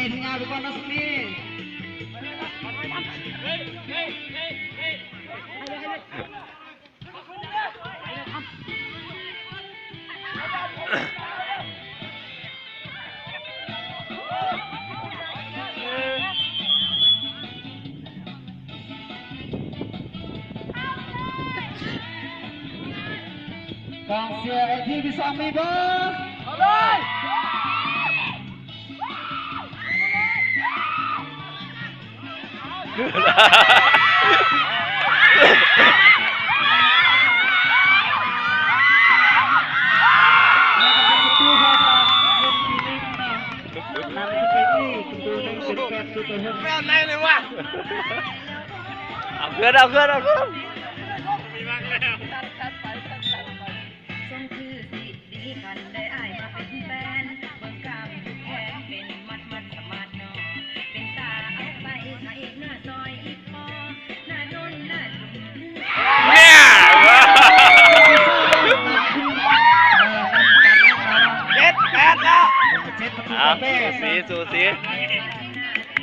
ญ่ทุกงานไปก่อนนะสุนีกองเชียร์ไอทีพีสองมีเบอร์เอาเลยไม่เอาไหนเลยวะเอาเพื่อนเอาเพื่อนเอาเพื่อนมีมากแล้วส่งคือสิดีกันได้อายมาเป็นแฟนเบิ่งกามทุกแขนเป็นมัดสมาร์ทนอเป็นตาเอาไปหาอีกหน้าซอยอีกพอหน้าโดนหน้าจุ่มเนี่ย7-8แล้ว7 ประตู เอา เป้ สูสี